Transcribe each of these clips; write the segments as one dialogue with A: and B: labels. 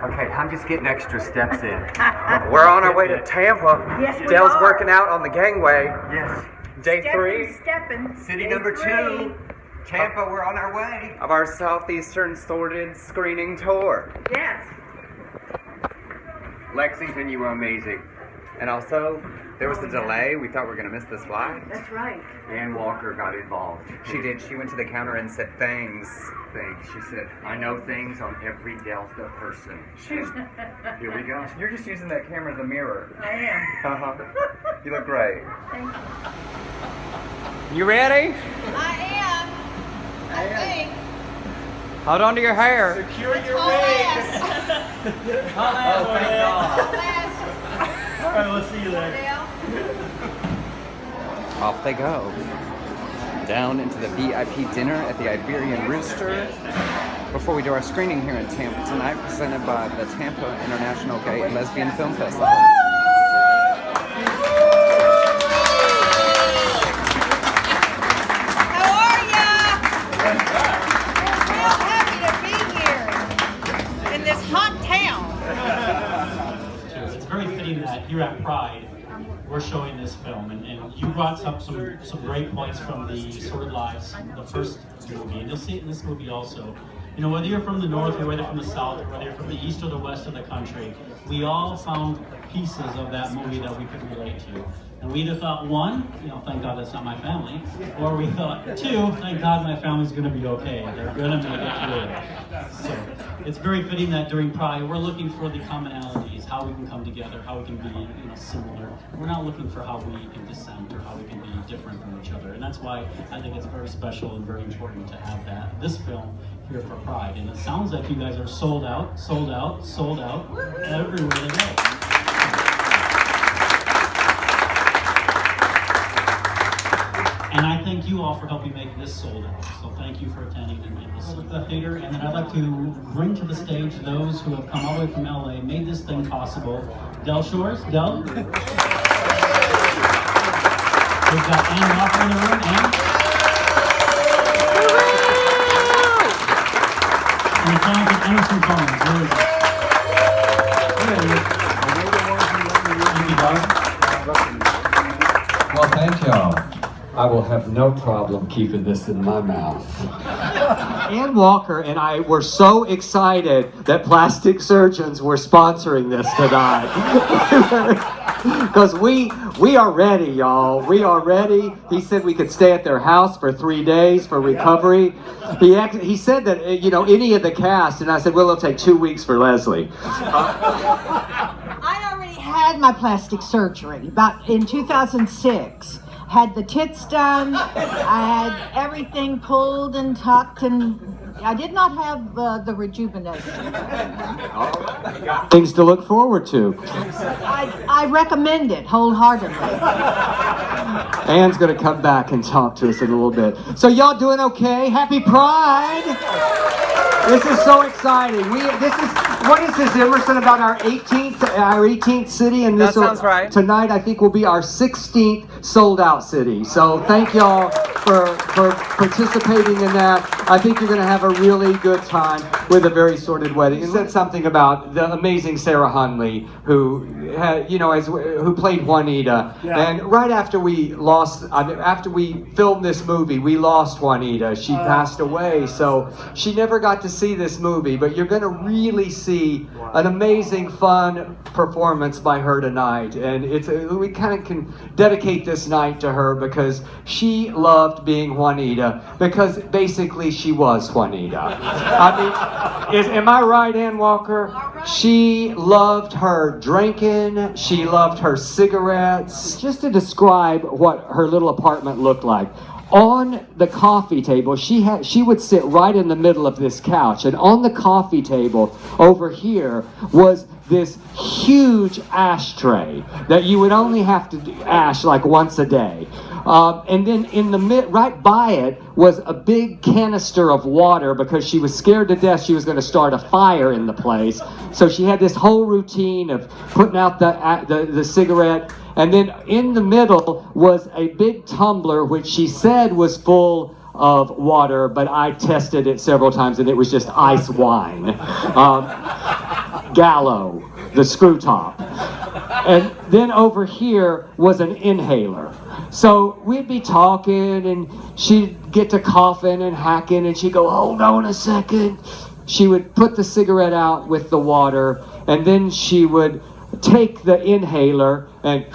A: Okay, I'm just getting extra steps in.
B: We're on our way to Tampa.
C: Yes, we
B: Dale's
C: are.
B: working out on the gangway.
A: Yes.
B: Day 3
C: Stepping.
A: City
C: Day
A: number
C: 3.
A: 2. Tampa, we're on our way.
B: of our Southeastern Sordid screening tour.
C: Yes.
A: Lexington, you were amazing.
B: And also, there was a delay. We thought we were going to miss this flight.
C: That's right.
A: Ann Walker got involved.
B: She did. She went to the counter and said things.
A: She said, I know things on every Delta person. Here we go.
B: You're just using that camera as a mirror.
C: I am.
B: Uh-huh. You look great.
C: Thank you.
B: You ready?
D: I am. I think.
B: Hold on to your hair.
E: Secure your
D: Tall
E: wings.
D: ass.
E: Oh, thank God.
D: Tall ass.
E: All right, we'll see you there.
D: Dale.
B: Off they go. Down into the VIP dinner at the Iberian Rooster before we do our screening here in Tampa tonight, presented by the Tampa International Gay and Lesbian Film Festival.
D: How are ya? We're real happy to be here in this hot town.
F: It's very fitting that here at Pride, we're showing this film, and you brought up some great points from the Sordid Lives, the first movie, and you'll see it in this movie also. You know, whether you're from the north or whether you're from the south, or whether you're from the east or the west of the country, we all found pieces of that movie that we could relate to. And we either thought, one, you know, thank God that's not my family, or we thought, two, thank God my family's going to be okay. They're going to make it through. So it's very fitting that during Pride, we're looking for the commonalities, how we can come together, how we can be, you know, similar. We're not looking for how we can dissent or how we can be different from each other. And that's why I think it's very special and very important to have this film here for Pride. And it sounds like you guys are sold out everywhere they go. And I thank you all for helping make this sold out. So thank you for attending and this theater. And then I'd like to bring to the stage those who have come all the way from LA, made this thing possible. Del Shores, Del. We've got Ann Walker in the room, Ann. And the talented Emerson Collins. Where is he?
G: Well, thank y'all. I will have no problem keeping this in my mouth.
H: Ann Walker and I were so excited that plastic surgeons were sponsoring this tonight. Because we are ready, y'all. We are ready. He said we could stay at their house for 3 days for recovery. He said that, you know, any of the cast, and I said, well, it'll take 2 weeks for Leslie.
C: I already had my plastic surgery about in 2006. Had the tits done, I had everything pulled and tucked, and I did not have the rejuvenation.
H: Things to look forward to.
C: I recommend it wholeheartedly.
H: Ann's going to come back and talk to us in a little bit. So y'all doing okay? Happy Pride! This is so exciting. What is this, Emerson, about our 18th city? And this
B: That sounds right.
H: Tonight, I think, will be our 16th sold out city. So thank y'all for participating in that. I think you're going to have a really good time with a Very Sordid Wedding. You said something about the amazing Sarah Hunley, who had, who played Juanita.
E: Yeah.
H: And right after we filmed this movie, we lost Juanita. She passed away, so she never got to see this movie. But you're going to really see an amazing, fun performance by her tonight. And we kind of can dedicate this night to her because she loved being Juanita, because basically she was Juanita. I mean, am I right, Ann Walker? She loved her drinking, she loved her cigarettes. Just to describe what her little apartment looked like, on the coffee table, she would sit right in the middle of this couch, and on the coffee table over here was this huge ashtray that you would only have to ash like once a day. And then right by it was a big canister of water, because she was scared to death she was going to start a fire in the place. So she had this whole routine of putting out the cigarette. And then in the middle was a big tumbler, which she said was full of water, but I tested it several times and it was just ice wine. gallows, the screw top. And then over here was an inhaler. So we'd be talking and she'd get to coughing and hacking and she'd go, hold on a second. She would put the cigarette out with the water and then she would take the inhaler and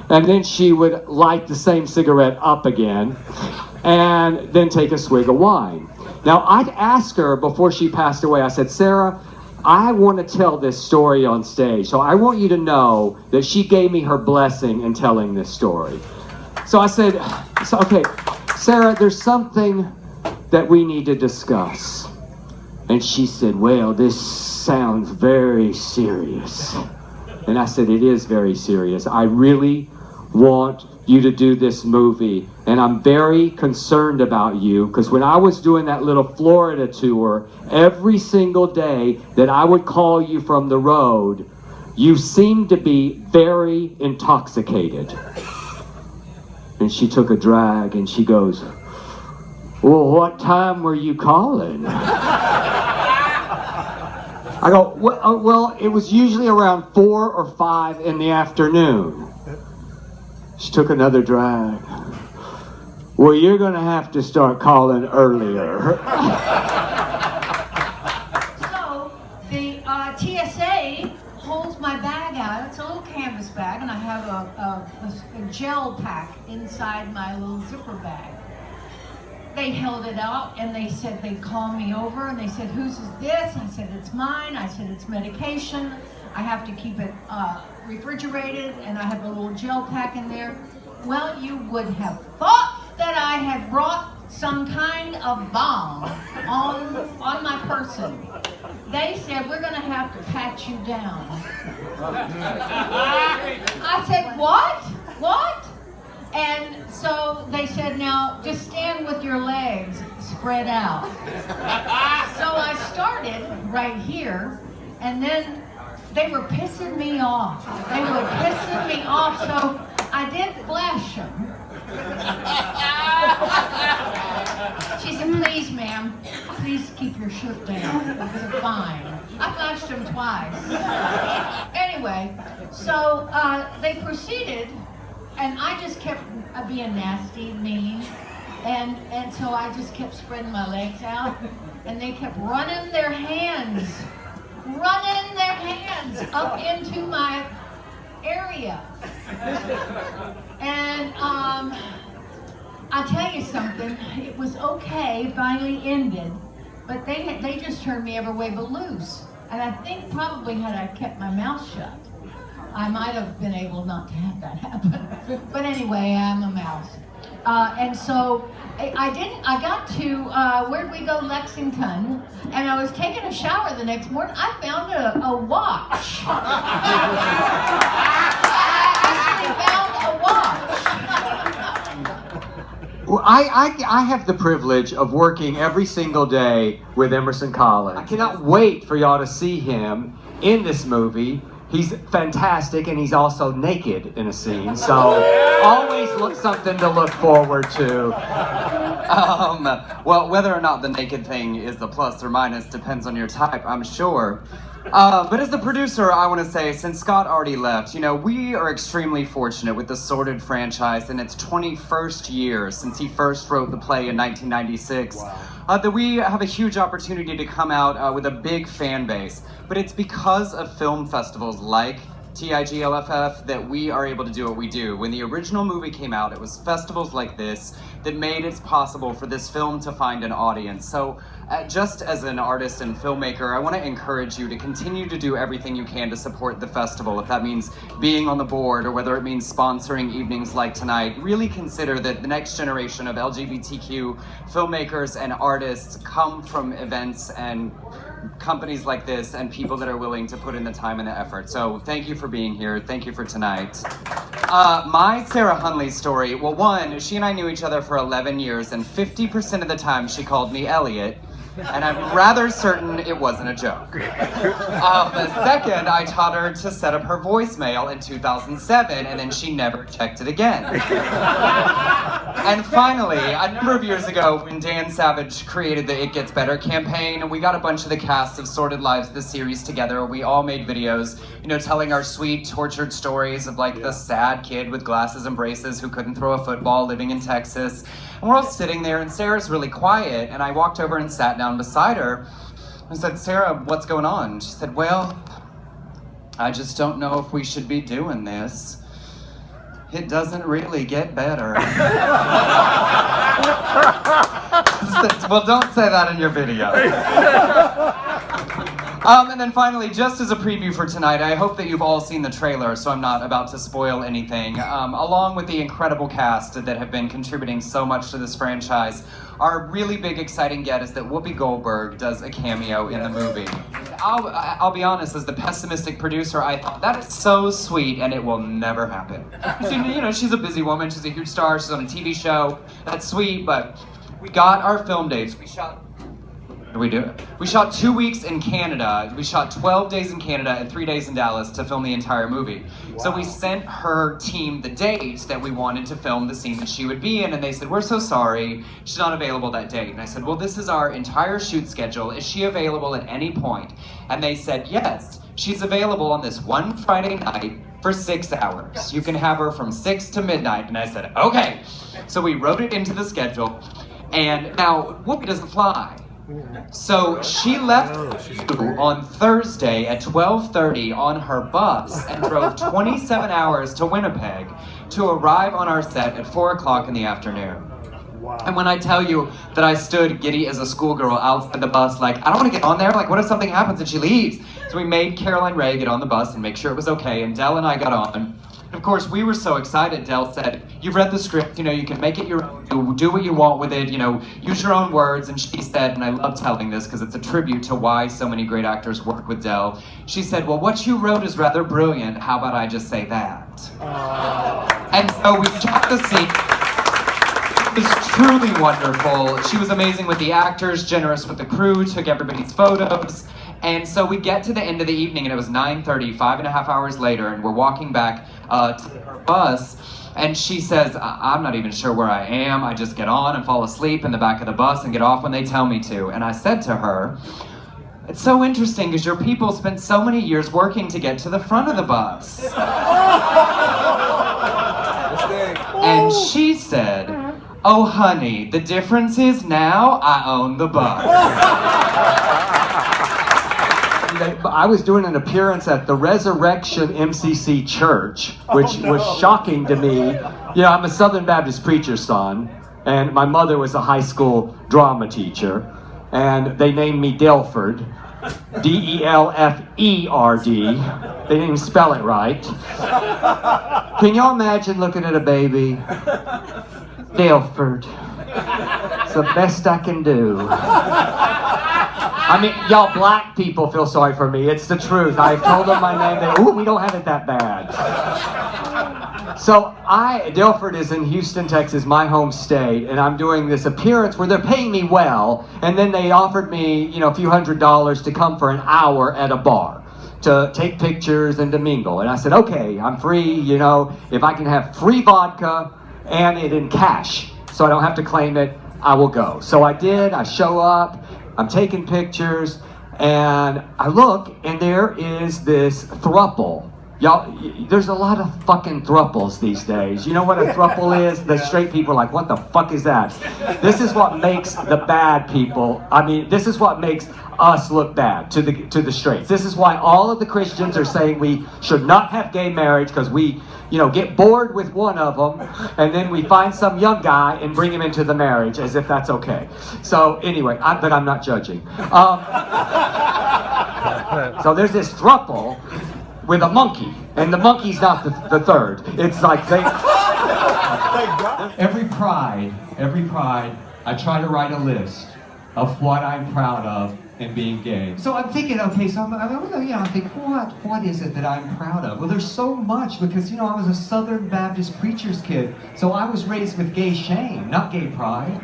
H: then she would light the same cigarette up again and then take a swig of wine. Now I'd ask her before she passed away, I said, Sarah, I want to tell this story on stage, so I want you to know that she gave me her blessing in telling this story. So I said, okay, Sarah, there's something that we need to discuss. And she said, well, this sounds very serious. And I said, it is very serious. I really want you to do this movie. And I'm very concerned about you because when I was doing that little Florida tour, every single day that I would call you from the road, you seemed to be very intoxicated. And she took a drag and she goes, well, what time were you calling? I go, well, it was usually around 4 or 5 in the afternoon. She took another drag. Well, you're going to have to start calling earlier.
C: So the TSA holds my bag out. It's a little canvas bag, and I have a gel pack inside my little zipper bag. They held it out and they said they'd call me over and they said, whose is this? I said, it's mine. I said, it's medication. I have to keep it refrigerated and I have a little gel pack in there. Well, you would have thought that I had brought some kind of bomb on my person. They said, we're gonna have to pat you down. I said, what? What? And so they said, now just stand with your legs spread out. So I started right here, and then they were pissing me off. They were pissing me off, so I did flash them. She said, please, ma'am, please keep your shirt down. I said, fine. I flashed them twice. Anyway, so they proceeded. And I just kept being nasty, mean, and so I just kept spreading my legs out, and they kept running their hands up into my area. And I'll tell you something, it was okay, finally ended, but they just turned me every way but loose. And I think probably had I kept my mouth shut, I might have been able not to have that happen. But anyway, I'm a mouse. And so I got to, where'd we go? Lexington. And I was taking a shower the next morning. I found a watch. I actually found a watch.
H: Well, I have the privilege of working every single day with Emerson Collins. I cannot wait for y'all to see him in this movie. He's fantastic, and he's also naked in a scene, so always something to look forward to.
B: Well, whether or not the naked thing is a plus or minus depends on your type, I'm sure. But as the producer, I want to say, since Scott already left, we are extremely fortunate with the Sordid franchise in its 21st year since he first wrote the play in 1996. Wow. That we have a huge opportunity to come out with a big fan base. But it's because of film festivals like TIGLFF that we are able to do what we do. When the original movie came out, it was festivals like this that made it possible for this film to find an audience. So just as an artist and filmmaker, I want to encourage you to continue to do everything you can to support the festival. If that means being on the board or whether it means sponsoring evenings like tonight, really consider that the next generation of LGBTQ filmmakers and artists come from events and companies like this and people that are willing to put in the time and the effort. So thank you for being here. Thank you for tonight. My Sarah Hunley story, well, one, she and I knew each other for 11 years, and 50% of the time she called me Elliott. And I'm rather certain it wasn't a joke. Second, I taught her to set up her voicemail in 2007, and then she never checked it again. And finally, a number of years ago, when Dan Savage created the It Gets Better campaign, we got a bunch of the cast of Sordid Lives, the series, together. We all made videos, telling our sweet, tortured stories of the sad kid with glasses and braces who couldn't throw a football living in Texas. And we're all sitting there, and Sarah's really quiet, and I walked over and sat down beside her. I said, "Sarah, what's going on?" She said, "Well, I just don't know if we should be doing this. It doesn't really get better." I said, "Well, don't say that in your video." And then finally, just as a preview for tonight, I hope that you've all seen the trailer, so I'm not about to spoil anything. Along with the incredible cast that have been contributing so much to this franchise, our really big exciting get is that Whoopi Goldberg does a cameo in the movie. I'll be honest, as the pessimistic producer, I thought, that is so sweet and it will never happen. So, she's a busy woman, she's a huge star, she's on a TV show, that's sweet, but we got our film dates. We shot 2 weeks in Canada. We shot 12 days in Canada and 3 days in Dallas to film the entire movie. Wow. So we sent her team the dates that we wanted to film the scene that she would be in, and they said, "We're so sorry, she's not available that date." And I said, "Well, this is our entire shoot schedule. Is she available at any point?" And they said, "Yes, she's available on this one Friday night for 6 hours. You can have her from 6 to midnight." And I said, "Okay." So we wrote it into the schedule, and now Whoopi doesn't fly. So she left on Thursday at 12:30 on her bus and drove 27 hours to Winnipeg to arrive on our set at 4 o'clock in the afternoon. Wow. And when I tell you that I stood giddy as a schoolgirl outside the bus, I don't want to get on there, what if something happens and she leaves? So we made Caroline Ray get on the bus and make sure it was okay, and Del and I got on. Of course, we were so excited. Del said, "You've read the script, you can make it your own, do what you want with it, use your own words." And she said, and I love telling this because it's a tribute to why so many great actors work with Del, she said, "Well, what you wrote is rather brilliant. How about I just say that?" And so we shot the scene. It was truly wonderful. She was amazing with the actors, generous with the crew, took everybody's photos. And so we get to the end of the evening, and it was 9:30, 5.5 hours later, and we're walking back to her bus, and she says, "I'm not even sure where I am. I just get on and fall asleep in the back of the bus and get off when they tell me to." And I said to her, "It's so interesting because your people spent so many years working to get to the front of the bus." And she said, "Oh, honey, the difference is now I own the bus."
H: I was doing an appearance at the Resurrection MCC Church, which was shocking to me. I'm a Southern Baptist preacher's son, and my mother was a high school drama teacher, and they named me Delford, Delferd. They didn't even spell it right. Can y'all imagine looking at a baby? Delford. It's the best I can do. I mean, y'all black people feel sorry for me. It's the truth. I've told them my name. We don't have it that bad. So Delford is in Houston, Texas, my home state, and I'm doing this appearance where they're paying me well, and then they offered me, a few $100s to come for an hour at a bar to take pictures and to mingle. And I said, okay, I'm free, if I can have free vodka and it in cash, so I don't have to claim it, I will go. So I did. I show up. I'm taking pictures, and I look, and there is this throuple. Y'all, there's a lot of fucking thruples these days. You know what a throuple is? The straight people are like, what the fuck is that? This is what makes the bad people, this is what makes us look bad to the straights. This is why all of the Christians are saying we should not have gay marriage, because we, get bored with one of them, and then we find some young guy and bring him into the marriage as if that's okay. So anyway, but I'm not judging. So there's this throuple with a monkey, and the monkey's not the third. It's like every pride, I try to write a list of what I'm proud of in being gay. So I'm thinking, okay, so I'm thinking, what is it that I'm proud of? Well, there's so much, because, I was a Southern Baptist preacher's kid, so I was raised with gay shame, not gay pride.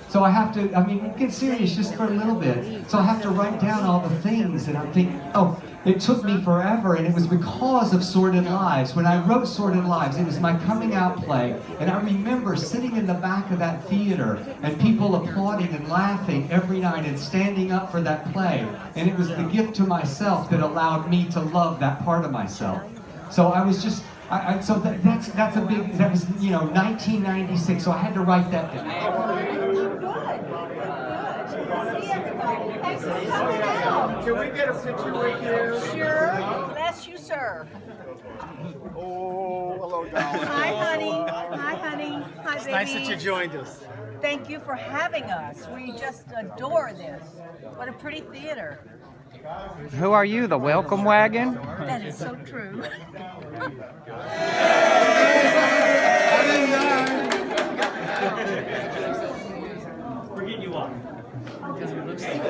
H: So I have to, I mean, get serious just for a little bit. So I have to write down all the things, and I'm thinking, oh, it took me forever, and it was because of Sordid Lives. When I wrote Sordid Lives, it was my coming out play, and I remember sitting in the back of that theater, and people applauding and laughing every night and standing up for that play. And it was the gift to myself that allowed me to love that part of myself. So I was just, that's a big, that was, 1996, so I had to write that down.
A: Can we get a picture with you?
D: Sure. Bless you, sir.
A: Oh, hello, darling.
D: Hi, honey. Hi, honey. Hi, baby.
A: Nice that you joined us.
D: Thank you for having us. We just adore this. What a pretty theater.
B: Who are you, the welcome wagon?
D: That is so true.
F: We're getting you up. Because it looks like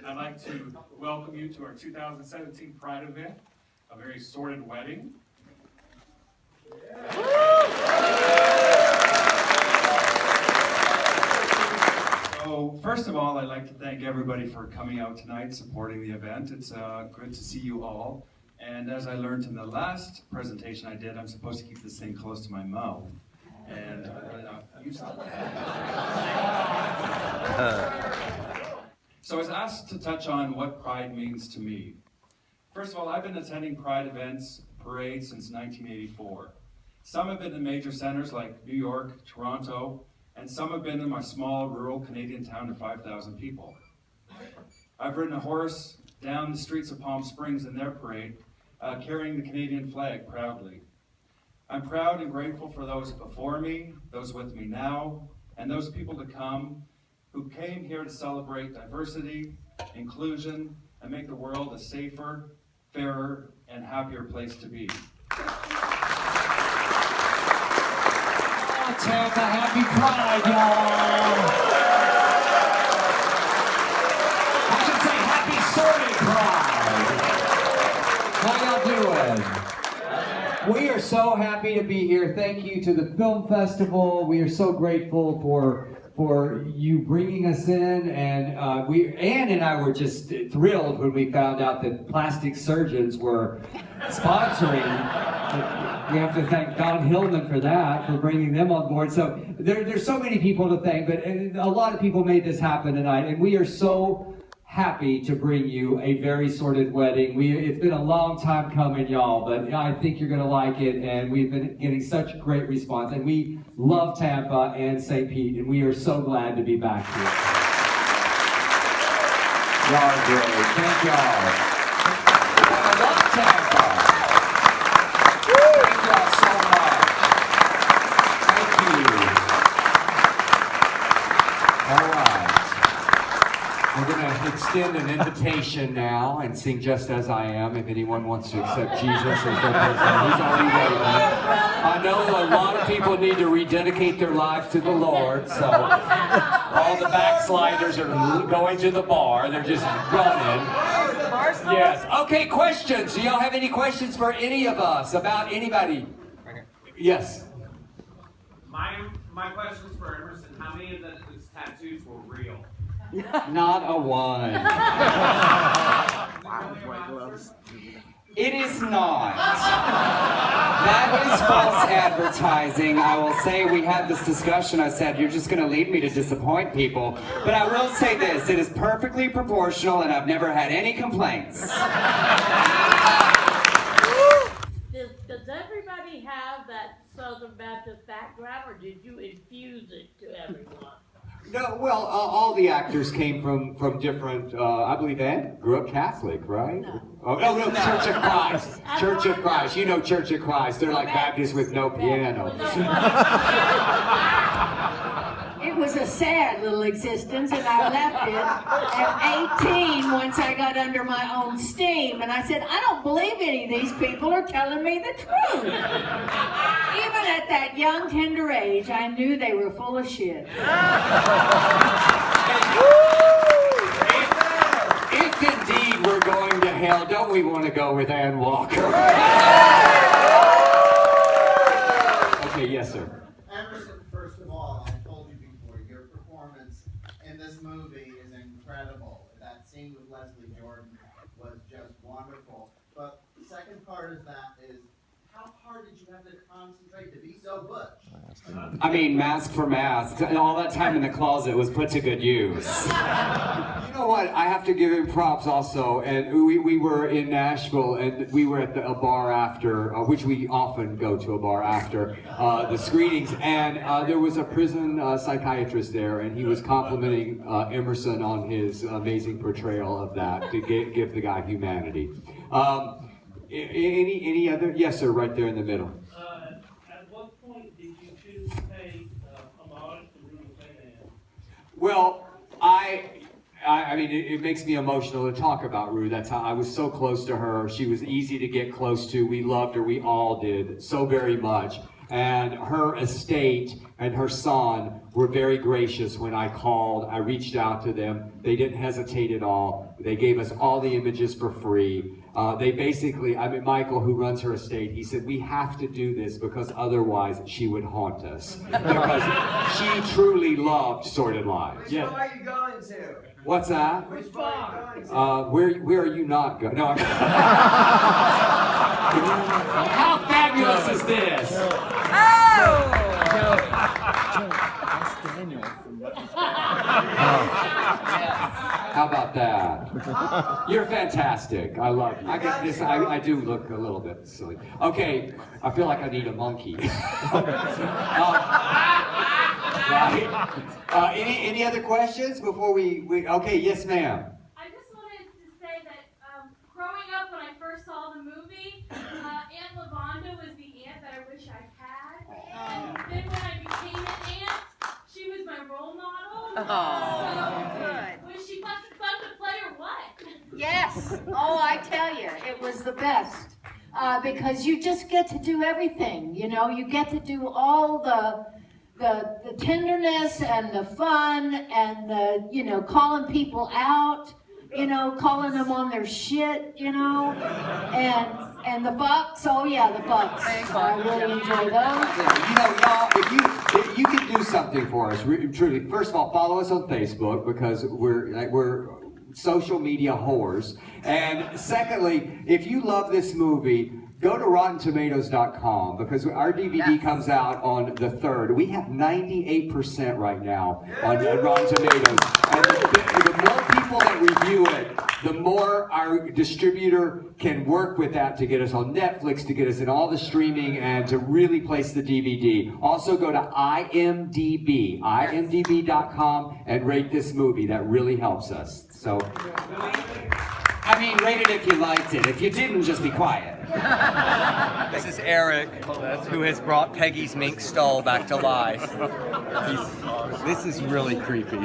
I: I'd like to welcome you to our 2017 Pride event, A Very Sordid Wedding. So, first of all, I'd like to thank everybody for coming out tonight, supporting the event. It's good to see you all. And as I learned in the last presentation I did, I'm supposed to keep this thing close to my mouth. And So I was asked to touch on what Pride means to me. First of all, I've been attending Pride events, parades since 1984. Some have been in major centers like New York, Toronto, and some have been in my small rural Canadian town of 5,000 people. I've ridden a horse down the streets of Palm Springs in their parade, carrying the Canadian flag proudly. I'm proud and grateful for those before me, those with me now, and those people to come who came here to celebrate diversity, inclusion, and make the world a safer, fairer, and happier place to be.
G: Tampa, happy Pride, y'all! I should say happy Sordid Pride! How y'all doing? We are so happy to be here. Thank you to the film festival. We are so grateful for you bringing us in, and Ann and I were just thrilled when we found out that plastic surgeons were sponsoring. We have to thank Don Hillman for that, for bringing them on board. So there's so many people to thank, but a lot of people made this happen tonight, and we are so happy to bring you A Very Sordid Wedding. It's been a long time coming, y'all, but I think you're going to like it, and we've been getting such great response, and we love Tampa and St. Pete, and we are so glad to be back here. Y'all are great. Thank y'all. I love Tampa. Thank y'all so much. Thank you. All right. We're going to extend an invitation now and sing Just As I Am if anyone wants to accept Jesus as their person. He's already waiting. I know a lot of people need to rededicate their lives to the Lord, so all the backsliders are going to the bar. They're just running. Yes. Okay, questions. Do y'all have any questions for any of us about anybody? Yes.
J: My question's for Emerson. How many of those tattoos were real?
G: Not a one. It is not. That is false advertising. I will say we had this discussion. I said, you're just going to lead me to disappoint people. But I will say this. It is perfectly proportional, and I've never had any complaints.
K: Does everybody have that Southern Baptist background, or did you infuse it to everyone?
G: No, well, all the actors came from different, I believe Ann grew up Catholic, right? No. Oh, no, Church of Christ. Church of Christ. You know Church of Christ. They're like Baptists with no piano.
L: It was a sad little existence, and I left it at 18 once I got under my own steam. And I said, I don't believe any of these people are telling me the truth. Even at that young, tender age, I knew they were full of shit.
G: If indeed we're going to hell, don't we want to go with Ann Walker? Okay, yes, sir.
M: Emerson, first of all, I told you before, your performance in this movie is incredible. That scene with Leslie Jordan was just wonderful. But the second part of that is, how hard did you have to concentrate to be so butch?
G: I mean, mask for mask. All that time in the closet was put to good use. You know what? I have to give him props also. And we were in Nashville, and we were at a bar after, which we often go to a bar after the screenings. And there was a prison psychiatrist there, and he was complimenting Emerson on his amazing portrayal of that to give the guy humanity. Any other? Yes, sir. Right there in the middle.
E: At what point did you choose to pay homage to Ruth Van?
G: Well, I mean, it makes me emotional to talk about Rue. That's how I was so close to her. She was easy to get close to. We loved her. We all did so very much. And her estate and her son were very gracious when I called. I reached out to them. They didn't hesitate at all. They gave us all the images for free. They basically, I mean, Michael, who runs her estate, he said, we have to do this because otherwise she would haunt us. Because she truly loved Sordid Lives.
N: Which bar are you going to?
G: What's that?
N: Which bar are you going to?
G: Where are you not going? No, I'm How fabulous is this? How about that? You're fantastic. I love you. I get this. I do look a little bit silly. Okay, I feel like I need a monkey. Right? Any other questions before we? Okay, yes, ma'am.
O: I just wanted to say that growing up when I first saw the movie, Aunt Lavonda was the aunt that I wish I had. And then when I became an aunt, she was my role model.
L: Oh, good.
O: Was she fun to play or what?
L: Yes. Oh, I tell you, it was the best. Because you just get to do everything, you know. You get to do all the tenderness and the fun and the, you know, calling people out, you know, calling them on their shit, you know, and the fucks. Oh yeah, the fucks. I really enjoy those.
G: You know, y'all, if you can do something for us, truly. First of all, follow us on Facebook because we're social media whores. And secondly, if you love this movie, go to RottenTomatoes.com because our DVD comes out on the 3rd. We have 98% right now on Rotten Tomatoes. And the more people that review it, the more our distributor can work with that to get us on Netflix, to get us in all the streaming, and to really place the DVD. Also go to imdb.com, and rate this movie. That really helps us. So, I mean, rate it if you liked it. If you didn't, just be quiet.
A: This is Eric, who has brought Peggy's mink stole back to life.
B: This is really creepy.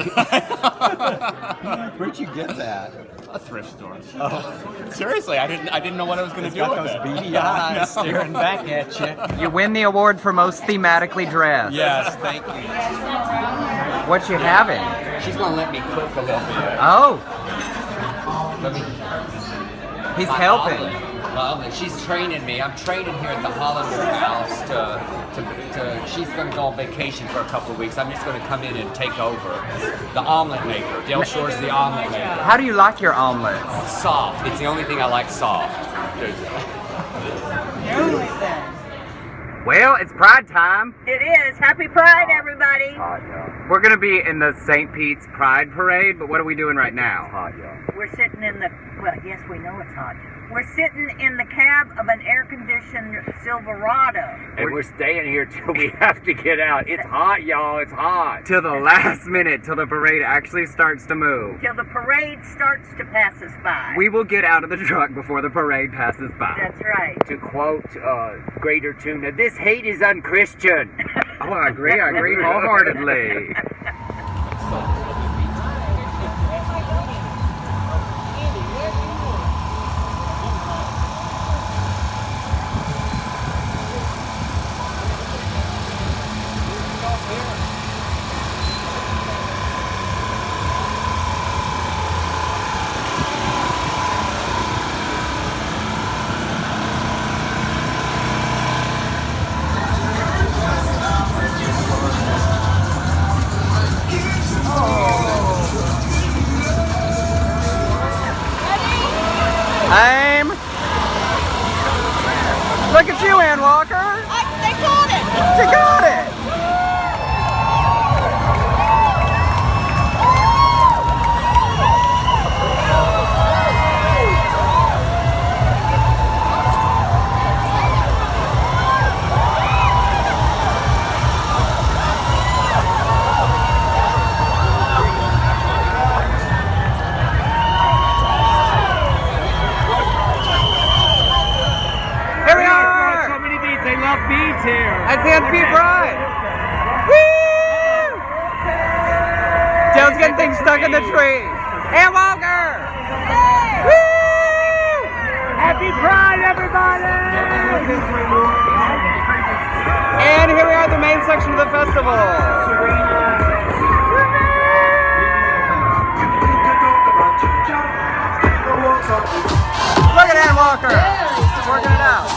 B: Where'd you get that?
A: A thrift store. Oh, seriously, I didn't know what I was going to do with
B: those
A: it.
B: beady eyes staring back at you. You win the award for most thematically dressed.
A: Yes, thank you.
B: What you having?
G: She's gonna let me cook a little bit.
B: Oh,
G: Let me.
B: he's helping.
G: She's training me. I'm training here at the Hollywood House she's going to go on vacation for a couple of weeks. I'm just going to come in and take over. The omelet maker. Del Shore's the omelet maker.
B: How do you like your omelets?
G: Soft. It's the only thing I like soft.
B: Well, it's Pride time.
L: It is. Happy Pride, everybody.
B: We're going to be in the St. Pete's Pride Parade, but what are we doing right now?
L: We're sitting in the, well, yes, we know it's hot. We're sitting in the cab of an air-conditioned Silverado.
A: And we're staying here till we have to get out. It's hot, y'all. It's hot.
B: Till the last minute, till the parade actually starts to move.
L: Till the parade starts to pass us by.
B: We will get out of the truck before the parade passes by.
L: That's right.
A: To quote Greater Tuna, this hate is unchristian.
B: Oh, I agree wholeheartedly. Aim! Look at you, Ann Walker!
D: They got it!
B: You got it! Here we are!
A: So many beads. They love beads here.
B: That's the MP Bride! Woo! Joe's getting things stuck in the tree. Ann Walker! Woo!
A: Happy Pride, everybody!
B: And here we are at the main section of the festival. Look at Ann Walker! Working it out.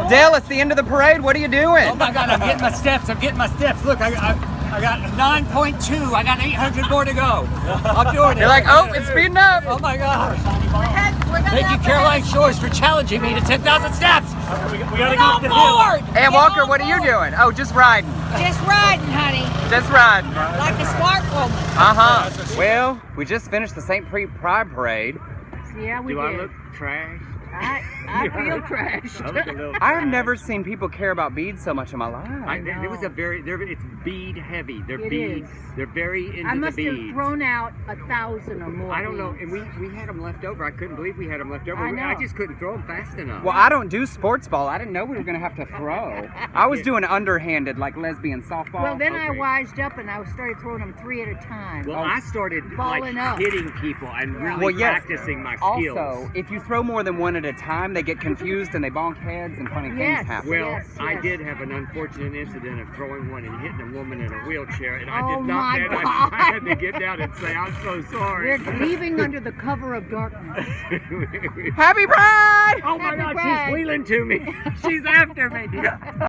B: Dale, it's the end of the parade. What are you doing?
A: Oh my God, I'm getting my steps. Look, I got 9.2. I got 800 more to go. I'm doing it.
B: You're like, oh, it's speeding up.
A: Oh my gosh. Thank you, Caroline Shores, for challenging me to 10,000 steps. We gotta go up the hill.
B: Ann Walker, what are you doing? Oh, just riding.
D: Just riding, honey.
B: Just riding.
D: Like a smart woman.
B: Uh-huh. Well, we just finished the St. Pride Parade.
D: Yeah, we
A: Do
D: did.
A: I look trash?
D: I feel trashed.
A: I look a little
B: I've never seen people care about beads so much in my life.
A: It was it's bead heavy. They're
D: It
A: beads.
D: is.
A: They're very into
D: I
A: the
D: must have
A: beads.
D: thrown out 1,000 or more.
A: I don't know,
D: beads.
A: and we had them left over. I couldn't believe we had them left over.
D: I know.
A: I just couldn't throw them fast enough.
B: Well, I don't do sports ball. I didn't know we were going to have to throw. I was doing underhanded, like lesbian softball.
D: Well, then I wised up and I started throwing them 3 at a time.
A: Well, I started
D: Balling up.
A: hitting people and really
B: Well, yes.
A: practicing my skills.
B: Also, if you throw more than one at a time, they get confused and they bonk heads and funny things happen.
A: Well, I did have an unfortunate incident of throwing one and hitting a woman in a wheelchair, and I
D: Oh
A: did not.
D: my
A: Man,
D: God.
A: I had to get down and say I'm so sorry.
D: We're leaving under the cover of darkness.
B: Happy Pride!
A: Oh my
D: Happy
A: God,
D: Pride.
A: she's wheeling to me. She's after me.